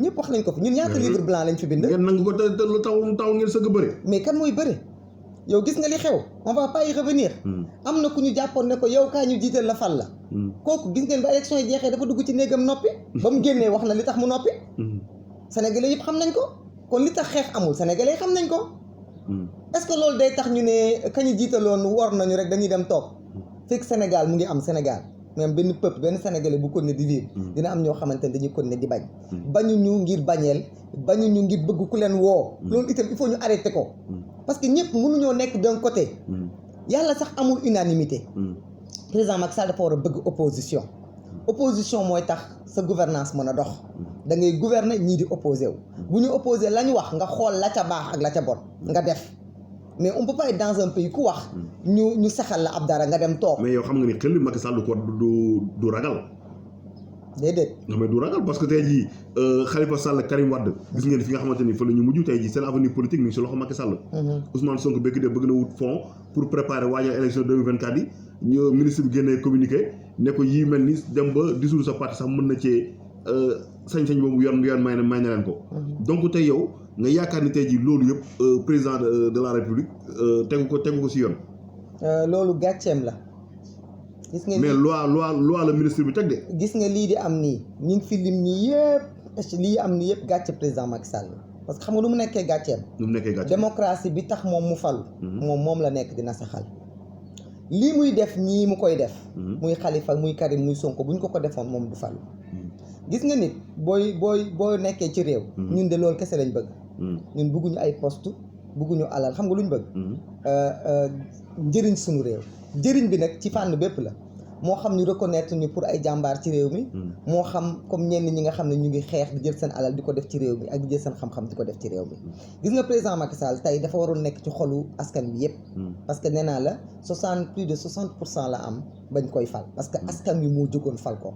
ñëpp wax nañ ko fi ñun ñaata livre blanc lañ fi bind. ngeen nangu ko te lu taw ngeen sëgg bëri. mais kan mooy bëri yow gis nga li xew on va pas y revenir. am na ku ñu jàppoon ne ko yow kaa ñu jiital la fal la. kooku gis ngeen ba élection yi jeexee dafa dugg ci néegam noppi. ba mu génnee wax na li tax mu noppi. Sénégalais yëpp xam nañ ko kon li tax xeex amul Sénégalais xam nañ ko. est-ce que loolu day tax ñu ne kañu jiitaloon war nañu rek dañuy dem toog fekk Sénégal mu ngi am Sénégal. même benn peuple benn sénégalais bu continuer di vivre dina am ñoo xamante ne dañuy continuer di bañ bañuñu ngir bañeel bañuñu ngir bëgg ku leen woo loolu itam il faut ñu arrêter ko parce que ñëpp mënuñoo nekk d'un côté yàlla sax amul unanimité président Macky Sall dafa war a bëgg opposition mooy tax sa gouvernance mën a dox da ngay gouverner ñii di opposé wu bu ñu opposé la ñu wax nga xool la ca baax ak la ca bon nga def mais on peut pas être dans un pays ku wax ñu saxal la ab dara nga dem toog. mais yow xam nga ni xel Macky Sall ko du ragal. déedéet. mais du ragal parce que tey jii Khalifa Sall Karim Wade gis ngeen fi nga xamante ni fa la ñu mujj tey jii seen avenir politique mi ngi si loxo Macky Sall. Ousmane Sonko bëgg na wut fond pour préparer waajal élection 2024 yi ñu ministre bi génnee communiqué ne ko yii mel ni dem ba dissoudre sa parti sax mën na cee sañ-sañ boobu yoon may na leen ko. donc tey yow. nga yaakaar ni tey jii loolu yëpp président de la république tegu ko ci yoon. loolu gàcceem la. gis nga mais loi la ministre bi teg de. gis nga lii di am nii ñu ngi fi lim nii yëpp lii am nii yëpp gàcce président Macky Sall parce que xam nga lu mu nekkee gàcceem. démocratie bi tax moom mu falu. moom la nekk dina saxal. lii muy def ñii mu koy def. muy Khalifa muy Karim muy Sonko bu ñu ko defoon moom du falu. gis nga nit booy nekkee ci réew. ñun de loolu kese lañ bëgg. ñun bëgguñu ay poste bëgguñu alal xam nga lu ñu bëgg. njëriñ suñu réew. njëriñ bi nag ci fànn bépp la moo xam ñu reconnaître ñu pour ay jàmbaar ci réew mi. moo xam comme ñenn ñi nga xam ne ñu ngi xeex di jël seen alal di ko def ci réew mi ak di jël seen xam-xam di ko def ci réew mi. gis nga président Macky Sall tey dafa waroon nekk ci xolu askan bi yépp parce que nee naa la plus de 60% la am bañ koy fal parce que askan wi moo jógoon fal ko.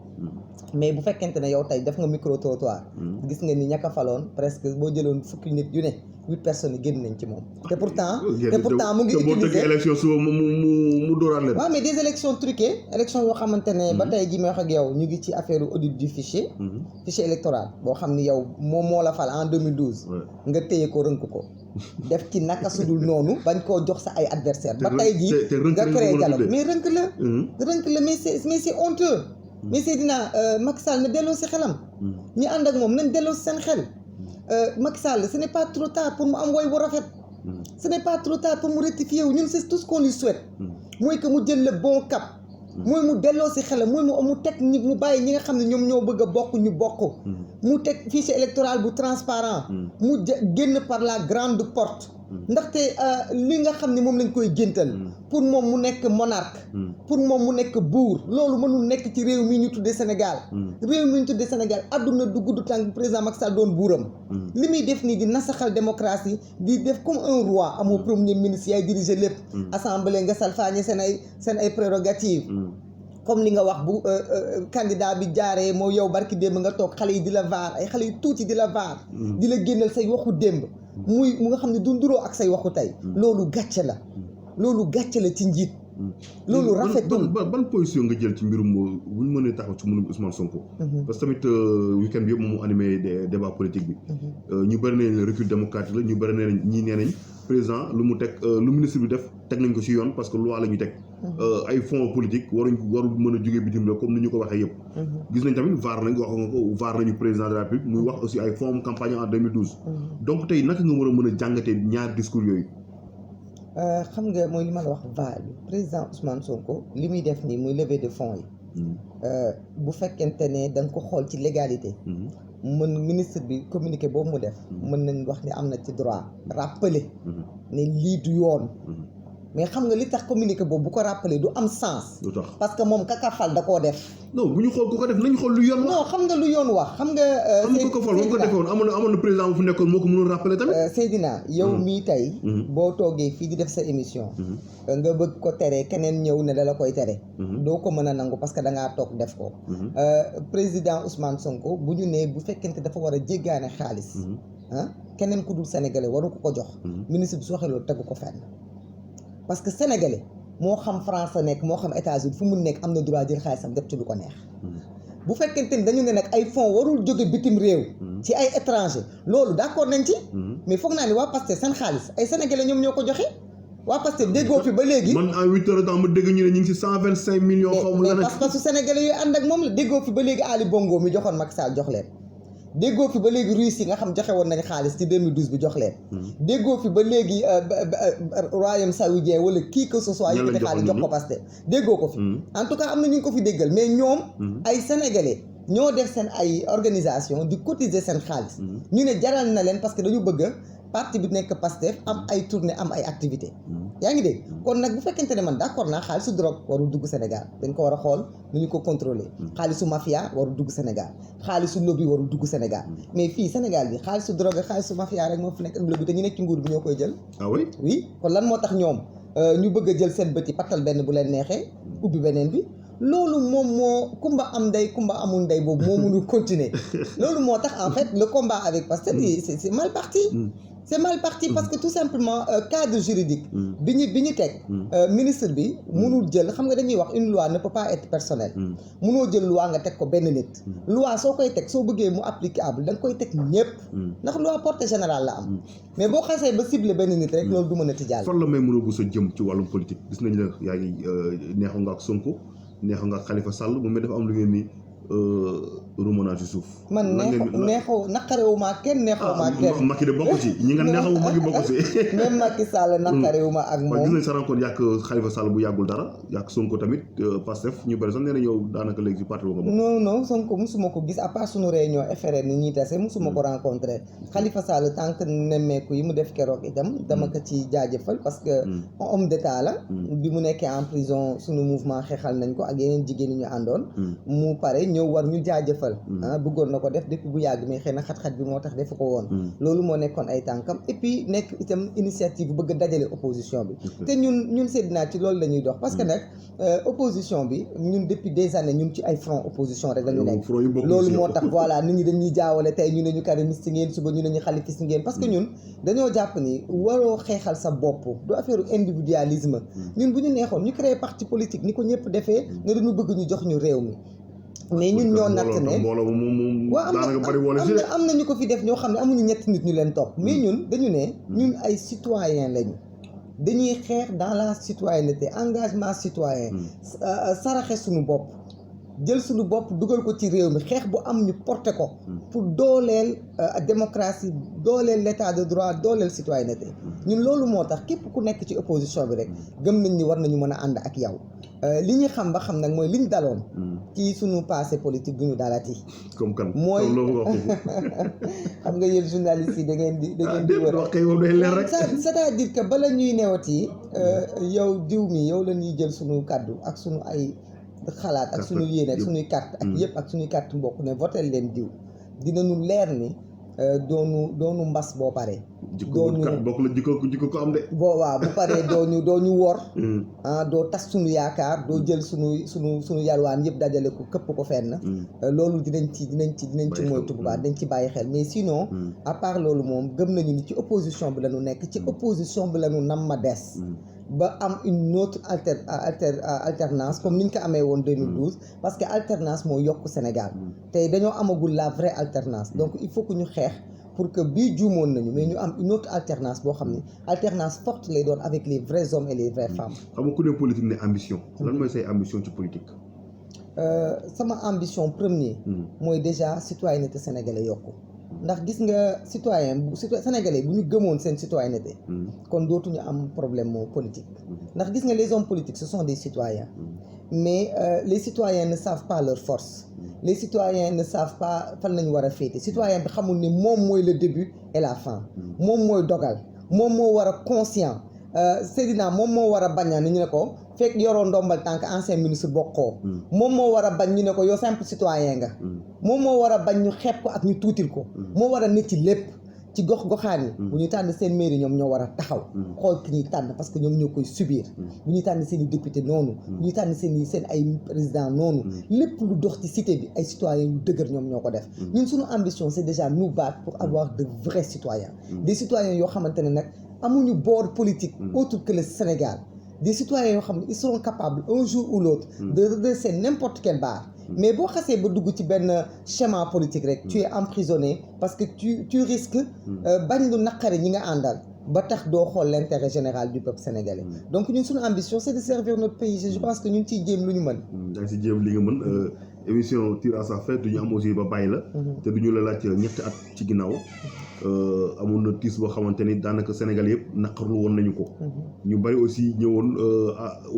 mais bu fekkente ne yow tey def nga micro trottoir. gis nga ni ña ko faloon presque boo jëloon fukki nit yu ne 8 personnes yi génn nañ ci moom. te pourtant mu ngi utiliser élection suba mu dóoraat leen. waaw mais des élections truquées élections yoo xamante ne ba tey ji may wax ak yow ñu ngi ci affaire audit du fichier. fichier électoral boo xam ni yow moom moo la fal en 2012. nga téye ko rënk ko. def ci naka sudul noonu bañ koo jox sa ay adversaire ba tey ji nga créé dialogue mais rënk la mais c'est honteux. mais Seydina Macky Sall na delloo si xelam. ñi ànd ak moom nañ delloo si seen xel. Macky Sall ce n'est pas trop tard pour mu am woy bu rafet. ce n'est pas trop tard pour mu rectifier wu ñun c'est tout ce qu'on lui souhaite. mooy que mu jël le bon cap. mooy mu delloo si xelam mooy mu teg mu bàyyi ñi nga xam ne ñoom ñoo bëgg a bokk ñu bokk. mu teg fichier électoral bu transparent. mu génn par la grande porte. ndaxte li nga xam ne moom lañ koy géntal pour moom mu nekk monarque pour moom mu nekk buur loolu mënul nekk ci réew mi ñu tuddee Sénégal réew mi ñu tuddee Sénégal àdduna du gudd tànk président Macky Sall doon buuram li muy def nii di nasaxal démocratie di def comme un roi amoo premier ministre yaay diriger lépp assemblée nga salfaañe seen ay prérogatives comme li nga wax bu candidat bi jaaree moo yow barki démb nga toog xale yi di la vaar ay xale yu tuuti di la vaar di la génnal say waxu démb mu nga xam ne du nduroo ak say waxu tey loolu gàcce la loolu gàcce la ci njiit loolu rafetul ban position nga jël ci mbirum bu ñu mënee taxaw ci mbirum Ousmane Sonko parce que tamit week-end bi yëpp moom mu animé débat politique bi ñu bëri nañ recul démocratique la ñu bëri nañ ñii nee nañ président lu mu teg lu ministre bi def teg nañ ko ci yoon parce que loi la ñu teg ay fonds politique warul mën a jógee bitim la comme ni ñu ko waxee yëpp gis nañ tamit vaar nañ wax nga ko vaar nañu président de la République muy wax aussi ay fonds campagne en 2012 donc tey naka nga war a mën a jàngatee ñaar discours yooyu xam nga mooy li ma la wax vaar bi président Ousmane Sonko li muy def nii muy levée de fonds yi bu fekkente ne da nga ko xool ci légalité mën ministre bi communiqué boobu mu def mën nañ wax ne am na ci droit rappeler ne lii du yoon mais xam nga li tax communiqué boobu bu ko rappeler du am sens lu tax parce que moom kakafal da koo def non bu ñu xool ku ko def nañu xool lu yoon wax non xam nga lu yoon wax xam nga am na ko fal moom ko defee woon amoon na président bu fu nekkoon moo ko mënoon rappeler tamit Seydina yow mii tey boo toogee fii di def sa émission nga bëgg ko tere keneen ñëw ne da la koy tere doo ko mën a nangu parce que da ngaa toog def ko président Ousmane Sonko bu ñu nee bu fekkente dafa war a jéggaane xaalis keneen ku dul sénégalais waru ko ko jox ministre bi soo waxee loolu tegu ko fenn parce que sénégalais moo xam France la nekk moo xam États-Unis fu mu nekk am na droit jël xaalisam def ci lu ko neex bu fekkente ni dañu ne nag ay fonds warul jóge bitim réew ci ay étranger loolu d'accord nañ ci mais foog naa ni waa Pastef seen xaalis ay sénégalais ñoom ñoo ko joxe waa Pastef déggoo fi ba léegi man en 8 heures de temps ma dégg ñu ne ñu ngi si 125 millions xaw ma mais parce que su sénégalais yooyu ànd ak moom la déggoo fi ba léegi Ali Bongo mi joxoon Macky Sall jox leen déggoo fi ba léegi Russie nga xam joxe woon nañ xaalis ci 2012 bi jox leen déggoo fi ba léegi royaume saoudien wala kii que ce soit yëkkati xaalis jox ko Pastef déggoo ko fi en tout cas am na ñu ngi ko fi déggal mais ñoom ay sénégalais ñoo def seen ay organisation di cotiser seen xaalis ñu ne jaral na leen parce que dañu bëgg parti bi nekk Pastef am ay tournée am ay activité yaa ngi dégg kon nag bu fekkente ne man d'accord naa xaalisu drogue warul dugg Sénégal dañ ko war a xool nu ñu ko contrôler xaalisu mafia warul dugg Sénégal xaalisu lobby warul dugg Sénégal mais fii Sénégal bi xaalisu drogue xaalisu mafia rek moo fi nekk ak lobby te ñu nekk ci nguur bi ñoo koy jël ah oui oui kon lan moo tax ñoom ñu bëgg a jël seen bët yi pattal benn bu leen neexee ubbi beneen bi loolu moom moo kumba am ndey kumba amul ndey boobu moo mënul continuer loolu moo tax en fait le combat avec Pastef c'est mal parti c'est mal parti parce que tout simplement cadre juridique bi ñu teg ministre bi mënul jël xam nga dañuy wax une loi ne peut pas être personnelle mënoo jël loi nga teg ko benn nit loi soo koy teg soo bëggee mu applicable da nga koy teg ñëpp ndax loi portée générale la am mais boo xasee ba ciblé benn nit rek loolu du mën a tijjaal fan la may mën a bu sa jëm ci wàllum politique gis nañ la yaa ngi neexoo nga ak Sonko neexoo nga ak Khalifa Sall moom mais dafa am lu ngeen ni rumonage suuf man neexoo naqarewuma kenn neexuma kenn Macky de bokk ci ñi nga neexawu Macky bokk ci même Macky Sall naqarewuma ak moom gis nañ sa rencontre yàq Khalifa Sall bu yàggul dara yàq Sonko tamit Pastef ñu bëri sax nee na yow daanaka léegi si parti boo ko bokk non Sonko musuma ko gis à part suñu réunion FRN ni ñuy tase musuma ko rencontré Khalifa Sall tant que nemmeeku yi mu def keroog itam dama ko ci jaajëfal parce que homme d'état la bi mu nekkee en prison suñu mouvement xeexal nañ ko ak yeneen jigéen ñi ñu àndoon mu pare ñëw war ñu jaajëfal bëggoon na ko def depuis bu yàgg mais xëy na xat-xat bi moo tax defu ko woon loolu moo nekkoon ay tànkam et puis nekk itam initiative bu bëgg a dajale opposition bi te ñun Seydina ci loolu la ñuy dox parce que nag opposition bi ñun depuis des années ñun ci ay front opposition rek dañu nekk loolu moo tax voilà nit ñi dañuy jaawale tey ñu ne ñu karimiste ngeen suba ñu ne ñu xalifiste ngeen parce que ñun dañoo jàpp ni waroo xeexal sa bopp du affaire individualisme ñun bu ñu neexoon ñu créer parti politique ni ko ñëpp defee ne dañu bëgg ñu jox ñu réew mi mais ñun ñoo natt ne waaw am na ñu ko fi def ñoo xam ne amuñu ñetti nit ñu leen topp mais ñun dañu ne ñun ay citoyen lañu dañuy xeex dans la citoyenneté engagement citoyen saraxe suñu bopp jël suñu bopp dugal ko ci réew mi xeex bu am ñu porté ko pour dooleel démocratie dooleel l'état de droit dooleel citoyenneté ñun loolu moo tax képp ku nekk ci opposition bi rek gëm nañ ni war nañu mën a ànd ak yow li ñu xam ba xam nag mooy li ñu daloon ci suñu passé politique du ñu dalati comme kan mooy xam nga yéen journalistes yi da ngeen di wër c'est-à-dire que bala ñuy newati yow diw mi yow la ñuy jël suñu kàddu ak suñu ay xalaat ak suñu yéene ak suñuy carte ak yëpp ak suñuy carte mbokk ne voté leen diw dinañu leer ni doonu mbas boo paree dooñu bokk la jikko ko am de waaw bu paree dooñu wor doo tas suñu yaakaar doo jël suñu yalwaan yëpp dajale ko këpp ko fenn loolu dinañ ci moytu bu baax dañ ci bàyyi xel mais sinon à part loolu moom gëm nañu ni ci opposition bi la ñu nekk ci opposition bi la ñu nam ma des ba am une autre alternance comme ni ñu ko amee woon 2012 parce que alternance moo yokk Sénégal tey dañoo amagul la vraie alternance donc il faut que ñu xeex pour que bii juumoon nañu mais ñu am une autre alternance boo xam ne alternance forte lay doon avec les vrais hommes et les vraies femmes. xam nga ku ne politique ne ambition. lan mooy say ambition ci politique. sama ambition premier. mooy déjà citoyenneté sénégalais yokku. ndax gis nga sénégalais bu ñu gëmoon seen citoyenneté kon dootuñu am problème politique ndax gis nga les hommes politiques ce sont des citoyens mais les citoyens ne savent pas leur force les citoyens ne savent pas fan lañu war a féete citoyen bi xamul ni moom mooy le début et la fin moom mooy dogal moom moo war a conscient Seydina moom moo war a bañaan ni ñu ne ko fekk yoroo ndombal tànk ancien ministre bokkoo moom moo war a bañ ñu ne ko yow simple citoyen nga moom moo war a bañ ñu xeeb ko ak ñu tuutil ko moo war a nit ci lépp ci gox-goxaan yi bu ñu tànn seen mairie ñoom ñoo war a taxaw xool ki ñuy tànn parce que ñoom ñoo koy subir bu ñuy tànn seen i député noonu bu ñuy tànn seen ay président noonu lépp lu dox ci cité bi ay citoyens yu dëgër ñoom ñoo ko def ñun suñu ambition c'est déjà nous battre pour avoir de vrais citoyens des citoyens yoo xamante ne nag amuñu bord politique autre que le Sénégal des citoyens yoo xam ne ils seront capables un jour ou l'autre de redresser n'importe quelle barre mais boo xasee ba dugg ci benn schéma politique rek tu es emprisonné parce que tu risques bañ lu naqari ñi nga àndal ba tax doo xool l'intérêt général du peuple sénégalais donc ñun suñu ambition c'est de servir notre pays je pense que ñu ngi ciy jéem lu ñu mën da nga si jéem li nga mën émission tire à sa fin du ñu am aussi ba bàyyi la te du ñu la laaj ñetti at ci ginnaaw amoon na tiis boo xamante ni daanaka Sénégal yëpp naqarlu woon nañu ko ñu bari aussi ñëwoon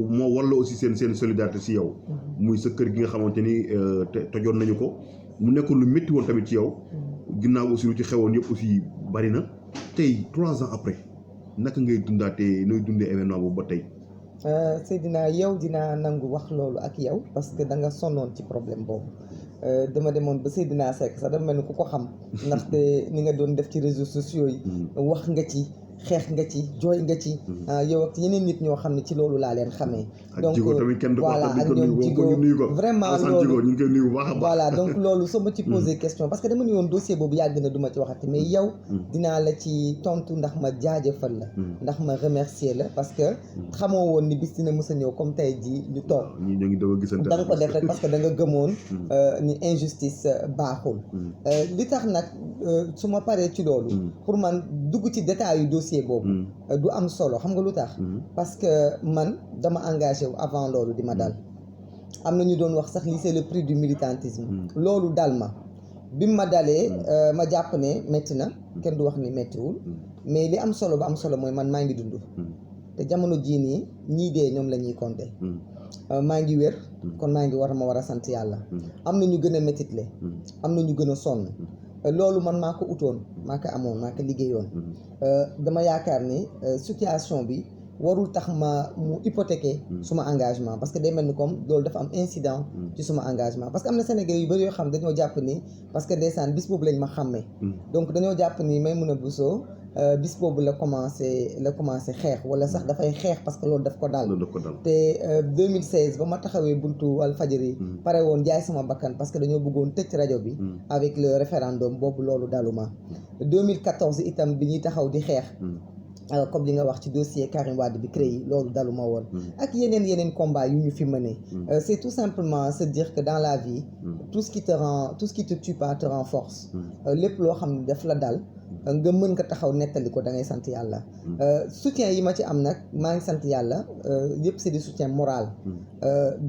moo walla aussi seen solidarité si yow muy sa kër gi nga xamante ni tojoon nañu ko mu nekkoon lu métti woon tamit ci yow ginnaaw aussi lu ci xewoon yëpp aussi bari na tey 3 ans après naka ngay dundaatee nooy dundee événement boobu ba tey Seydina yow dinaa nangu wax loolu ak yow parce que da nga sonnoon ci problème boobu dama demoon ba Seydina Seck sax dama mel ni ku ko xam ndaxte ni nga doon def ci réseaux sociaux yi wax nga ci xeex nga ci jooy nga ci yow ak yeneen nit ñoo xam ne ci loolu laa leen xamee donc voilà ak ñoom Jigo vraiment loolu ñu ngi koy nuyu bu baax a baax voilà donc loolu soo ma ci posé question parce que dama ne woon dossier boobu yàgg na du ma ci waxati mais yow dinaa la ci tontu ndax ma jaajëfal la ndax ma remercier la parce que xamoo woon ni bis dina mës a ñëw comme tey jii ñu toog da nga ko def rek parce que da nga gëmoon ni injustice baaxul li tax nag su ma paree ci loolu pour man dugg ci détail yu dossier boobu du am solo xam nga lu tax parce que man dama engagé wu avant loolu di ma dal am na ñu doon wax sax li c'est le prix du militantisme loolu dal ma bi ma dalee ma jàpp ne métti na kenn du wax ni méttiwul mais li am solo ba am solo mooy man maa ngi dund te jamono jii nii ñii dee ñoom la ñuy compter maa ngi wér kon maa ngi war a sant yàlla am na ñu gën a métitle am na ñu gën a sonn loolu man maa ko utoon maa ko amoon maa ko liggéeyoon dama yaakaar ni situation bi warul tax mu hypothéquer suma engagement parce que day mel ni comme loolu dafa am incident ci suma engagement parce que am na Sénégalais yu bëri yoo xam dañoo jàpp ni parce que ndeysaan bis boobu lañ ma xàmmee donc dañoo jàpp ni Maimouna Bousso bis boobu la commencé xeex wala sax dafay xeex parce que loolu daf ko dal te 2016 ba ma taxawee buntu Walfadjri pare woon jaay sama bakkan parce que dañoo bëggoon tëj rajo bi avec le référendum boobu loolu daluma 2014 itam bi ñuy taxaw di xeex comme li nga wax ci dossier Karim Wade bi créé loolu daluma woon ak yeneen combat yu ñu fi mené c'est tout simplement se dire que dans la vie tout ce qui te tue pas te renforce lépp loo xam ne daf la dal nga mën nga taxaw nettali ko da ngay sant yàlla. Soutien yi ma ci am nag maa ngi sant yàlla yëpp c'est du soutien moral.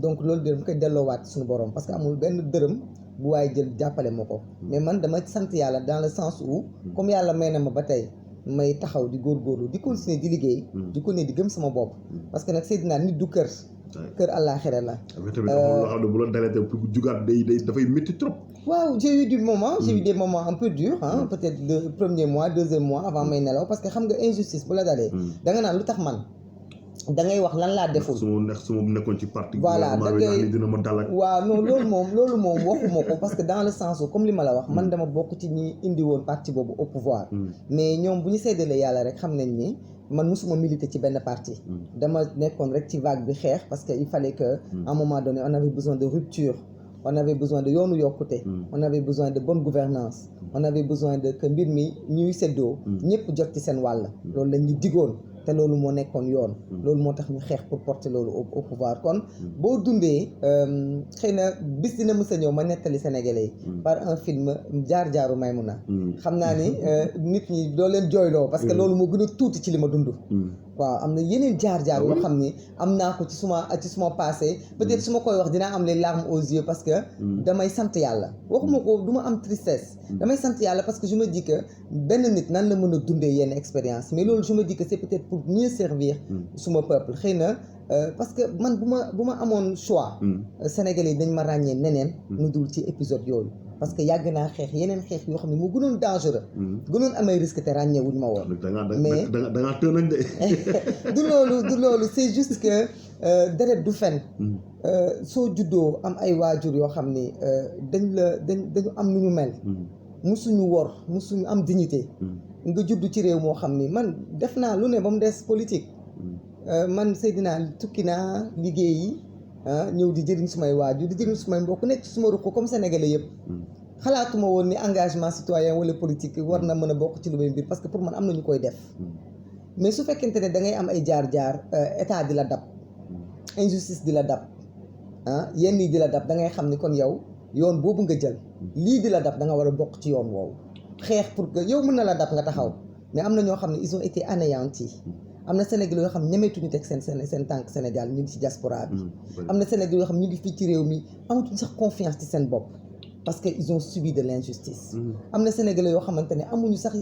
Donc loolu dama koy delloowaat suñu borom parce que amul benn dërëm bu waaye jël jàppale ma ko. mais man dama sant yàlla dans le sens où comme yàlla may na ma ba tey may taxaw di góorgóorlu di continuer di liggéey. di continuer di gëm sama bopp. parce que nag Seydina nit du kër. kër àllaaxira la. tamit loo xam ne bu la dalee pour jugaat day dafay métti trop. waaw j'ai eu des moments un peu durs peut-être le premier mois deuxième mois avant may nelaw parce que xam nga injustice bu la dalee. da nga naan lu tax man. da ngay wax lan laa deful. su ma nekkoon ci parti. voilà da ngay dina ma dal ak. waaw non loolu moom waxuma ko parce que dans le sens où comme li ma la wax man dama bokk ci ñi indi woon parti boobu au pouvoir. mais ñoom bu ñu séddalee yàlla rek xam nañ ni man musuma militer ci benn parti. dama nekkoon rek ci vague bi xeex parce que il fallait que à un moment donné on avait besoin de rupture. on avait besoin de yoonu yokkute. on avait besoin de bonne gouvernance on avait besoin de que mbir mi ñuy séddoo. ñëpp jot ci seen wàll. loolu lañ ñu digoon. te loolu moo nekkoon yoon. loolu moo tax ñu xeex pour porter loolu au pouvoir kon boo dundee xëy na bis dina mës a ñëw ma nettali Sénégalais yi par un film jaar-jaaru Maymuna xam naa ni nit ñi doo leen jooyloo parce que loolu moo gën a tuuti ci li ma dund. waaw am na yeneen jaar-jaar yoo xam ni am naa ko ci suma passé peut-être su ma koy wax dinaa am les larmes aux yeux parce que damay sant yàlla waxuma ko du ma am tristesse damay sant yàlla parce que je me dis que benn nit nan la mën a dundee yenn expérience mais loolu je me dis que c'est peut-être pour mieux servir suma peuple xëy na parce que man bu ma amoon choix Sénégalais yi dañ ma ràññee neneen nu dul ci épisode yooyu parce que yàgg naa xeex yeneen xeex yoo xam ne moo gënoon dangereux gënoon amay risque te ràññee wuñ ma woon mais da ngaa tën nañ de du loolu c'est juste que deret du fen soo juddoo am ay waajur yoo xam ni dañu am nu ñu mel musuñu wor musuñu am dignité nga judd ci réew moo xam ni man def naa lu ne ba mu des politique man Seydina tukki naa liggéeyi ñëw di jëriñ sumay waajur di jëriñ sumay mbokk nekk suma ruq comme sénégalais yëpp xalaatuma woon ni engagement citoyen wala politique war na mën a bokk ci lu may mbir parce que pour man am na ñu koy def mais su fekkente ne da ngay am ay jaar-jaar état di la dab injustice di la dab yenn yi di la dab da ngay xam ni kon yow yoon boobu nga jël lii di la dab da nga war a bokk ci yoon woowu xeex pour que yow mën na la dab nga taxaw mais am na ñoo xam ne ils ont été anéantis am na Sénégal yoo xam ne ñemeetuñu teg seen tànk Sénégal ñu ngi ci diaspora bi am na Sénégal yoo xam ne ñu ngi fii ci réew mi amatuñu sax confiance ci seen bopp parce que ils ont subi de l'injustice am na Sénégalais yoo xamante ne amuñu sax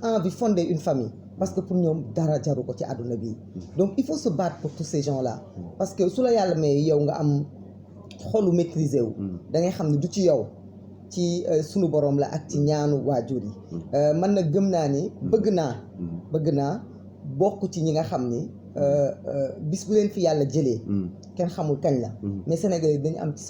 envie fonder une famille parce que pour ñoom dara jaru ko ci àdduna bi donc il faut se battre pour tous ces gens là parce que su la yàlla may yow nga am xolu maîtriser wu da ngay xam ne du ci yow ci sunu borom la ak ci ñaanu waajur yi man nag gëm naa ni bëgg naa bokk ci ñi nga xam ni bis bu leen fi yàlla jëlee kenn xamul kañ la mais Sénégalais dañu am ci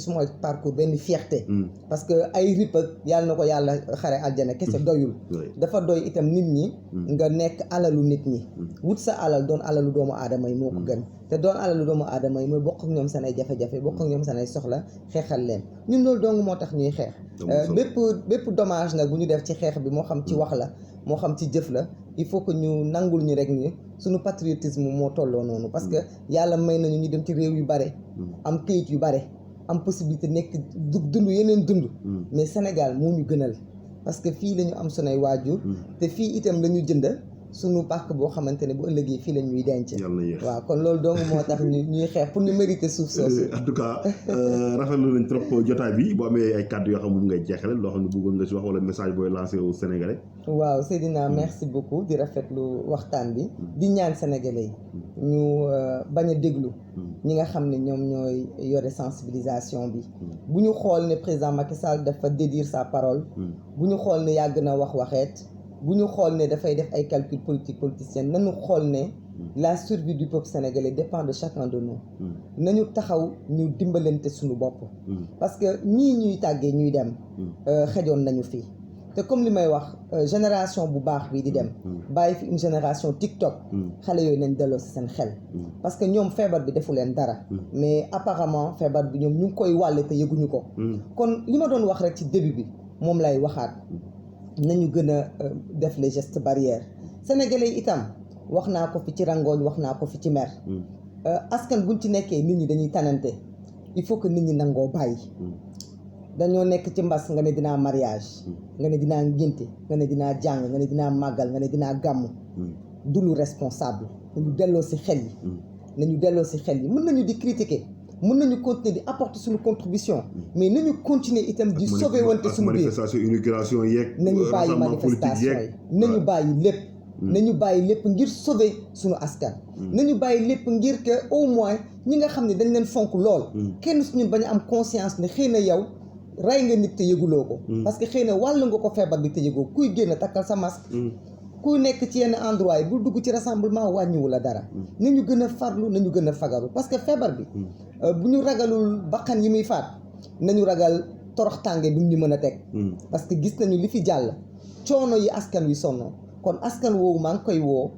suma parcours benn fierté parce que ay rip ak yàlla na ko yàlla xare aljana kese doyul dafa doy itam nit ñi nga nekk alalu nit ñi wut sa alal doon alalu doomu aadama yi moo ko gën te doon alalu doomu aadama yi mooy bokk ak ñoom seen ay jafe-jafe bokk ak ñoom seen ay soxla xeexal leen ñun loolu dong moo tax ñuy xeex bépp dommage nag bu ñu def ci xeex bi moo xam ci wax la moo xam ci jëf la il faut que ñu nangul ñu rek ni suñu patriotisme moo tolloo noonu parce que yàlla may nañu ñu dem ci réew yu bare am këyit yu bare am possibilité nekk dund yeneen dund mais Sénégal moo ñu gënal parce que fii la ñu am sunay waajur te fii itam la ñu jënd suñu pàkk boo xamante ne bu ëllëgee fii la ñuy denc waaw kon loolu dong moo tax ñuy xeex pour ñu mériter suuf soosu en tout cas rafetlu nañ trop jotaay bi boo amee ay kàddu yoo xam moom ngay jeexale loo xam ne bëggoon nga si wax wala message booy lancé au Sénégalais waaw Seydina merci beaucoup di rafetlu waxtaan bi di ñaan Sénégalais yi ñu bañ a déglu ñi nga xam ne ñoom ñooy yore sensibilisation bi bu ñu xool ne président Macky Sall dafa dédire sa parole bu ñu xool ne yàgg na waxeet bu ñu xool ne dafay def ay calcul politicien nañu xool ne la survie du peuple sénégalais dépend de chacun de nous nañu taxaw ñu dimbalante suñu bopp parce que ñii ñuy tàggee ñuy dem xejoon nañu fii te comme li may wax génération bu baax bi di dem bàyyi fi une génération TikTok xale yooyu nañ delloo si seen xel parce que ñoom feebar bi defu leen dara mais apparemment feebar bi ñoom ñu ngi koy wàlle te yëguñu ko kon li ma doon wax rek ci début bi moom lay waxaat nañu gën a def les gestes barrières sénégalais itam wax naa ko fi ci rangooñ wax naa ko fi ci mer askan buñ ci nekkee nit ñi dañuy tanante il faut que nit ñi nangoo bàyyi dañoo nekk ci mbas nga ne dinaa mariage nga ne dinaa ngénte nga ne dinaa jàng nga ne dinaa màggal nga ne dinaa gàmmu du lu responsable nañu delloo si xel yi nañu delloo si xel yi mën nañu di critiquer mën nañu continuer di apporter suñu contribution mais nañu continuer itam di sauver wante suñu biir manifestation inauguration yeeg nañu bàyyi manifestation yi nañu bàyyi lépp nañu bàyyi lépp ngir sauver suñu askan nañu bàyyi lépp ngir que au moins ñi nga xam ne dañ leen fonk lool kenn suñu bañ a am conscience ne xëy na yow rey nga nit te yëguloo ko parce que xëy na wàll nga ko feebar bi te yëgoo kuy génn takkal sa masque kuy nekk ci yenn endroit yi bul dugg ci rassemblement wàññiwu la dara nañu gën a farlu nañu gën a fagaru parce que feebar bi bu ñu ragalul bakkan yi muy faat nañu ragal torox tànge bi ñu mën a teg parce que gis nañu li fi jàll coono yi askan wi sonno kon askan woowu maa ngi koy woo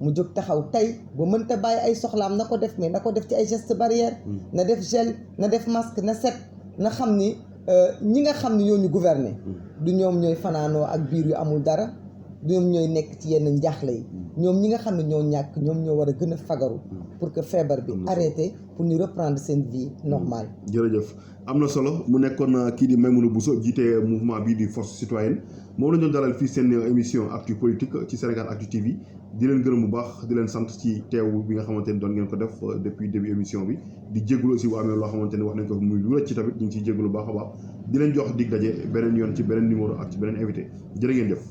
mu jóg taxaw tey ba mënta bàyyi ay soxlaam na ko def mais na ko def ci ay gestes barrières na def gel na def masque na set na xam ni ñi nga xam ne ñoo ñu gouverner du ñoom ñooy fanaanoo ak biir yu amul dara du ñoom ñooy nekk ci yenn njaaxle yi ñoom ñi nga xam ne ñoo ñàkk ñoom ñoo war a gën a fagaru pour que feebar bi arrêté pour ñu reprendre seen vie normale. jërëjëf am na solo mu nekkoon kii di Maimouna Bousso jiite mouvement bii di force citoyenne moom la ñu doon dalal fii seen émission actu politique ci Sénégal Actu TV di leen gërëm bu baax di leen sant ci teew bi nga xamante ni doon ngeen ko def depuis début émission bi di jégalu aussi bu amee loo xamante ni wax nañ ko muy lu rëcc ci tamit ñu ngi ciy jégalu bu baax a baax di leen jox dig daje beneen yoon ci beneen numéro ak ci beneen invité jërë ngeen jëf.